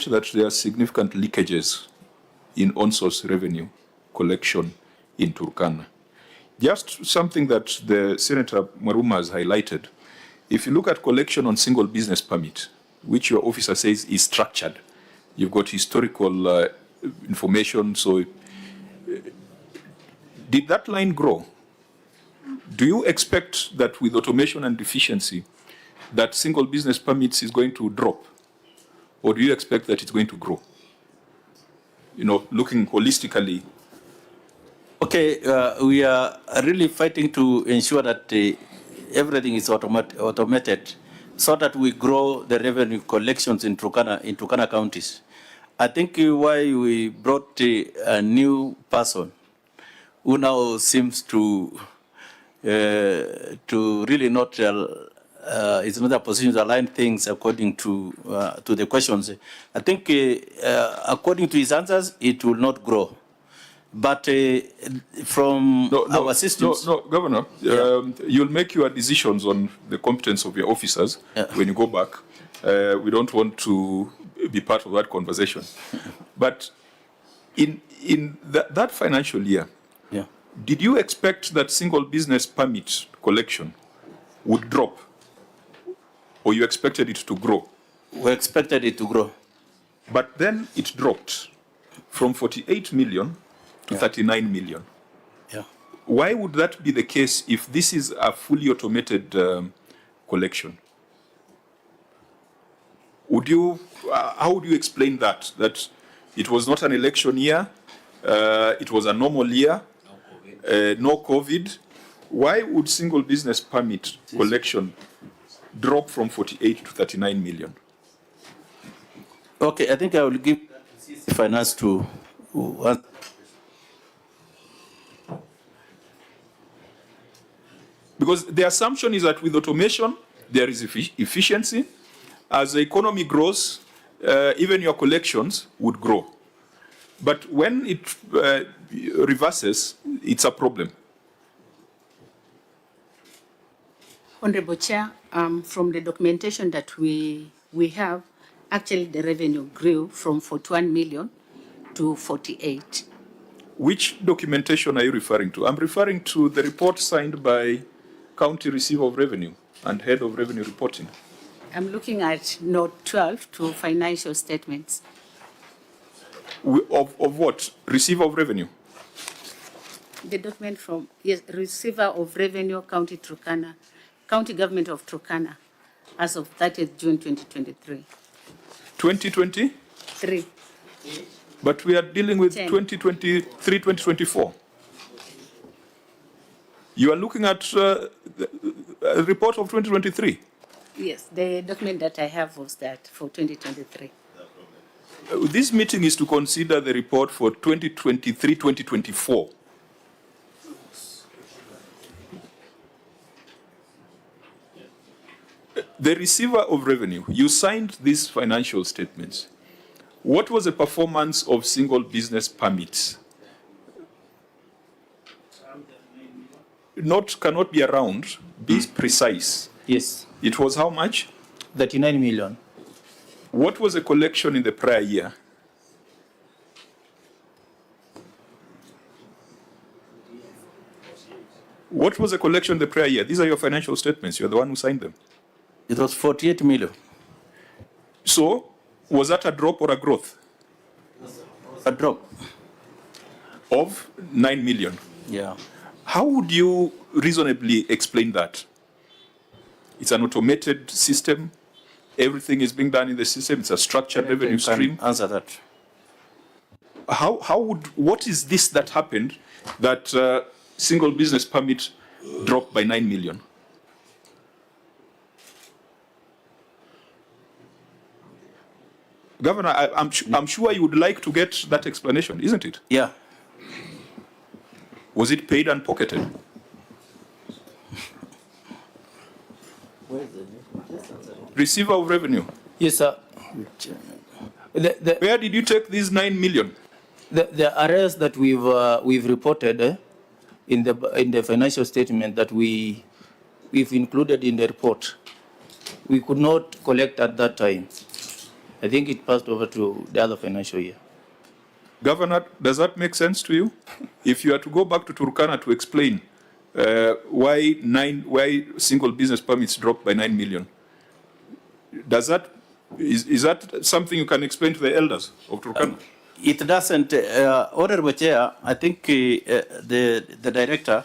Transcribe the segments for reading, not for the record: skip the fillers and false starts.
that there are significant leakages in on-source revenue collection in Turkana. Just something that the Senator Maruma has highlighted. If you look at collection on single business permit, which your officer says is structured, you've got historical information. So did that line grow? Do you expect that with automation and efficiency, that single business permits is going to drop? Or do you expect that it's going to grow? Looking holistically. Okay, we are really fighting to ensure that everything is automated so that we grow the revenue collections in Turkana counties. I think why we brought a new person who now seems to really not is not a position to align things according to the questions. I think according to his answers, it will not grow. But from our systems... No, Governor, you'll make your decisions on the competence of your officers when you go back. We don't want to be part of that conversation. But in that financial year, did you expect that single business permit collection would drop? Or you expected it to grow? We expected it to grow. But then it dropped from 48 million to 39 million. Yeah. Why would that be the case if this is a fully automated collection? How would you explain that? That it was not an election year, it was a normal year, no COVID. Why would single business permit collection drop from 48 to 39 million? Okay, I think I will give finance to because the assumption is that with automation, there is efficiency. As the economy grows, even your collections would grow. But when it reverses, it's a problem. Honorable Chair, from the documentation that we have, actually the revenue grew from 41 million to 48. Which documentation are you referring to? I'm referring to the report signed by County Receiver of Revenue and Head of Revenue Reporting. I'm looking at Note 12 to financial statements. Of what? Receiver of Revenue? The document from Receiver of Revenue, County Turkana, County Government of Turkana, as of 30th June 2023. 2023? 3. But we are dealing with 2023, 2024. You are looking at a report of 2023? Yes, the document that I have was that for 2023. This meeting is to consider the report for 2023, 2024. The Receiver of Revenue, you signed these financial statements. What was the performance of single business permits? Cannot be around, be precise. Yes. It was how much? 39 million. What was the collection in the prior year? What was the collection in the prior year? These are your financial statements. You're the one who signed them. It was 48 million. So, was that a drop or a growth? A drop. Of 9 million? Yeah. How would you reasonably explain that? It's an automated system. Everything is being done in the system. It's a structured revenue stream. Answer that. What is this that happened that single business permit dropped by 9 million? Governor, I'm sure you would like to get that explanation, isn't it? Yeah. Was it paid and pocketed? Receiver of Revenue. Yes, sir. Where did you take these 9 million? The arrears that we've reported in the financial statement that we've included in the report, we could not collect at that time. I think it passed over to the other financial year. Governor, does that make sense to you? If you are to go back to Turkana to explain why single business permits dropped by 9 million, is that something you can explain to the elders of Turkana? It doesn't, Honorable Chair, I think the director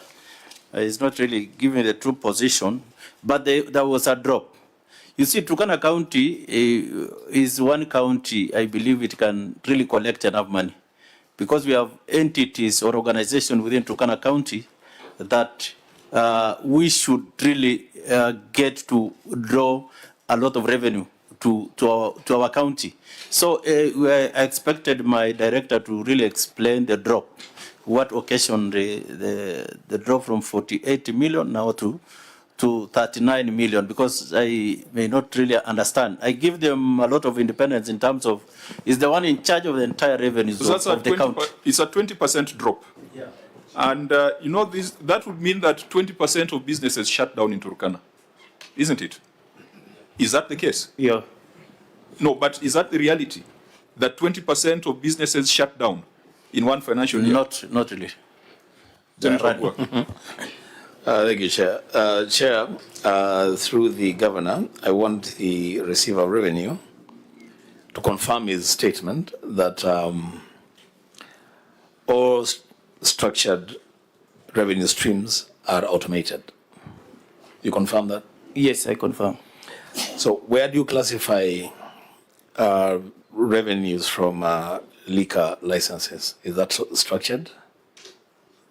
is not really giving the true position, but there was a drop. You see, Turkana County is one county, I believe it can really collect enough money, because we have entities or organizations within Turkana County that we should really get to draw a lot of revenue to our county. So I expected my director to really explain the drop, what occasioned the drop from 48 million now to 39 million, because I may not really understand. I give them a lot of independence in terms of, is the one in charge of the entire revenues So that's of the county. It's a 20% drop. Yeah. And you know, that would mean that 20% of businesses shut down in Turkana, isn't it? Is that the case? Yeah. No, but is that the reality? That 20% of businesses shut down in one financial year? Not really. Senator Ogwa. Thank you, Chair. Chair, through the governor, I want the receiver of revenue to confirm his statement that all structured revenue streams are automated. You confirm that? Yes, I confirm. So where do you classify revenues from liquor licenses? Is that structured?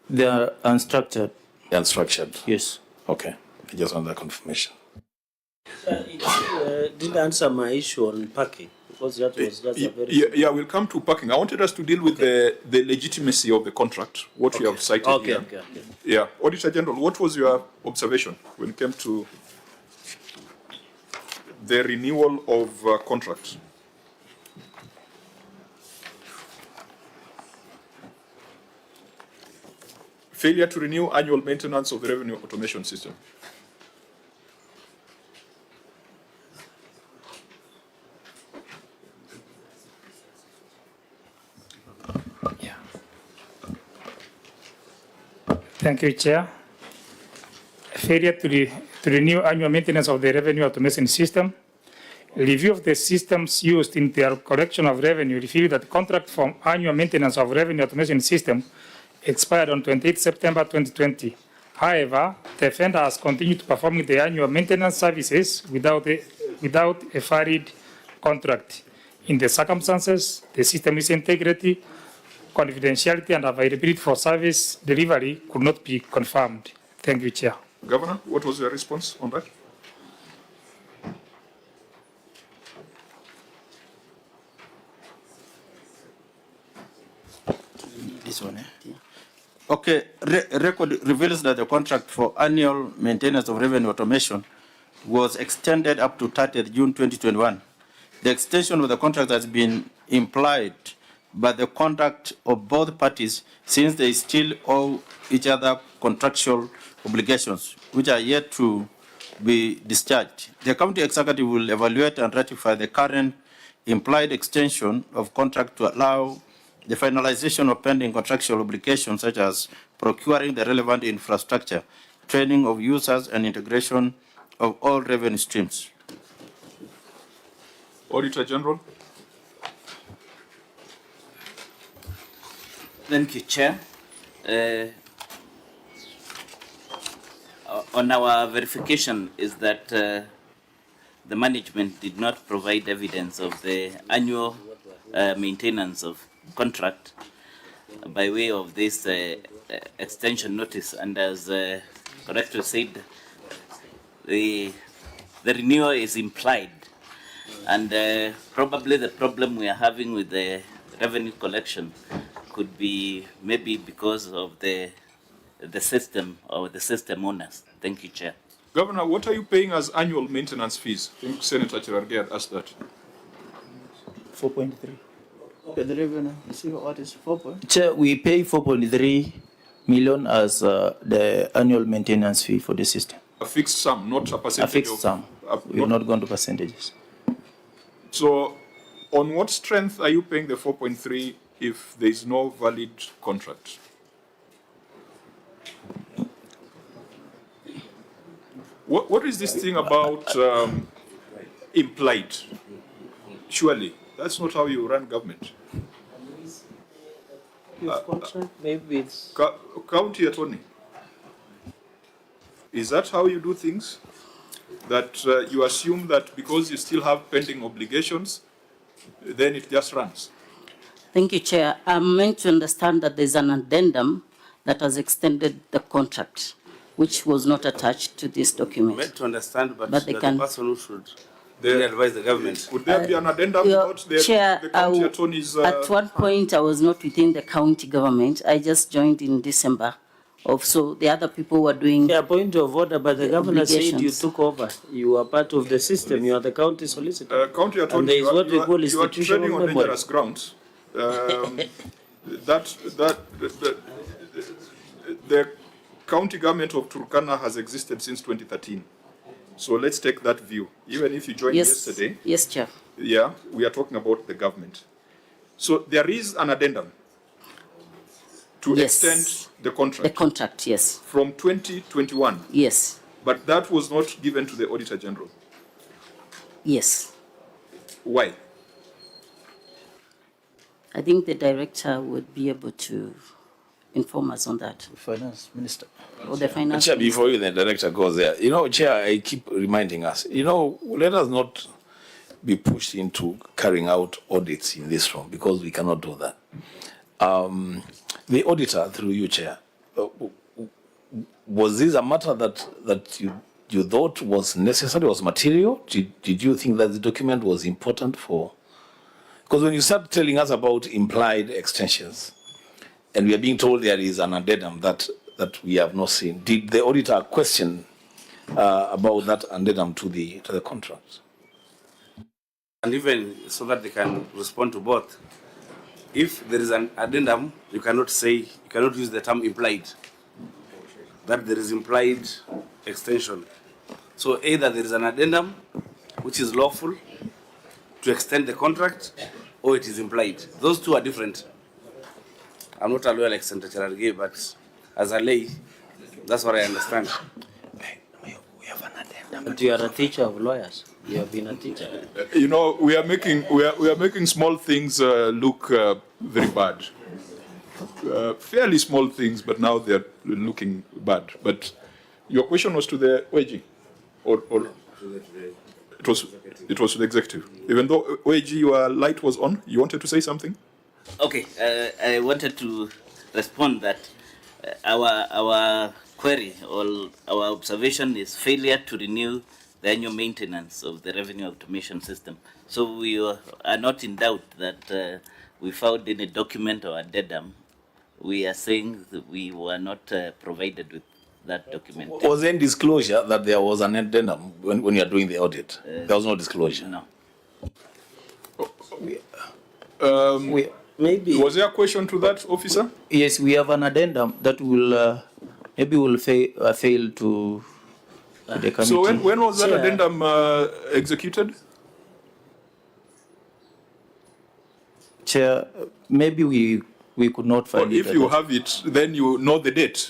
They are unstructured. Unstructured? Yes. Okay. I just want that confirmation. Didn't answer my issue on parking, because that was just a very... Yeah, we'll come to parking. I wanted us to deal with the legitimacy of the contract, what we have cited here. Okay. Yeah. Auditor General, what was your observation when it came to the renewal of contracts? Failure to renew annual maintenance of the revenue automation system. Thank you, Chair. Failure to renew annual maintenance of the revenue automation system. Review of the systems used in their collection of revenue revealed that the contract for annual maintenance of revenue automation system expired on 28 September 2020. However, the vendor has continued to perform the annual maintenance services without a valid contract. In the circumstances, the system's integrity, confidentiality, and availability for service delivery could not be confirmed. Thank you, Chair. Governor, what was your response on that? This one, yeah. Okay, record reveals that the contract for annual maintenance of revenue automation was extended up to 30th June 2021. The extension of the contract has been implied by the conduct of both parties, since they still owe each other contractual obligations, which are yet to be discharged. The county executive will evaluate and ratify the current implied extension of contract to allow the finalization of pending contractual obligations, such as procuring the relevant infrastructure, training of users, and integration of all revenue streams. Auditor General. Thank you, Chair. On our verification is that the management did not provide evidence of the annual maintenance of contract by way of this extension notice, and as correctly said, the renewal is implied, and probably the problem we are having with the revenue collection could be maybe because of the system or the system owners. Thank you, Chair. Governor, what are you paying as annual maintenance fees? I think Senator Cherargei had asked that. 4.3. Okay, the revenue, see what is 4.3? Chair, we pay 4.3 million as the annual maintenance fee for the system. A fixed sum, not a percentage. A fixed sum. We've not gone to percentages. So On what strength are you paying the 4.3 if there is no valid contract? What is this thing about implied? Surely, that's not how you run government. Maybe it's County attorney, is that how you do things? That you assume that because you still have pending obligations, then it just runs? Thank you, Chair. I'm meant to understand that there's an addendum that has extended the contract, which was not attached to this document. meant to understand, but But they the can- person who should really advise the government. Would there be an addendum Your about the Chair, county attorney's? at one point, I was not within the county government. I just joined in December. So the other people were doing. Yeah, point of order, but the governor said you obligations. took over. You are part of the system. You are the county solicitor. County And attorney, there is what we call you are institutional treading on memory. dangerous grounds. The county government of Turkana has existed since 2013. So let's take that view. Even if you joined yesterday, Yes, Chair. yeah, we are talking about the government. So there is an addendum to Yes. extend the The contract contract, yes. from 2021, Yes, but that was not given to the Auditor General. yes. Why? I think the director would be able to inform us on that, Finance Minister. or the finance. Chair, minister. before you, the director goes there, Chair, I keep reminding us, let us not be pushed into carrying out audits in this room because we cannot do that. The auditor, through you, Chair, was this a matter that you thought was necessary, was material? Did you think that the document was important for? Because when you start telling us about implied extensions, and we are being told there is an addendum that we have not seen, did the auditor question about that addendum to the contract? And even so that they can respond to both. If there is an addendum, you cannot use the term implied. That there is implied extension. So either there is an addendum, which is lawful to extend the contract, or it is implied. Those two are different. I'm not a lawyer like Senator Cherargei, but as a lay, that's what I understand. We have an addendum. But you are a teacher of lawyers. You have been a teacher. We are making small things look very bad. Fairly small things, but now they're looking bad. But your question was to the OAG, or it was to the executive. Even though OAG, your light was on, you wanted to say something? Okay, I wanted to respond that our query or our observation is failure to renew the annual maintenance of the revenue automation system. So we are not in doubt that we found in a document or addendum. We are saying that we were not provided with that document. Was there any disclosure that there was an addendum when you are doing the audit? There was no disclosure. No. Maybe. Was there a question to that, officer? Yes, we have an addendum that will maybe will fail to the committee. So when was that Chair. addendum executed? Chair, maybe we could not Or find it. if you have it, then you know the date.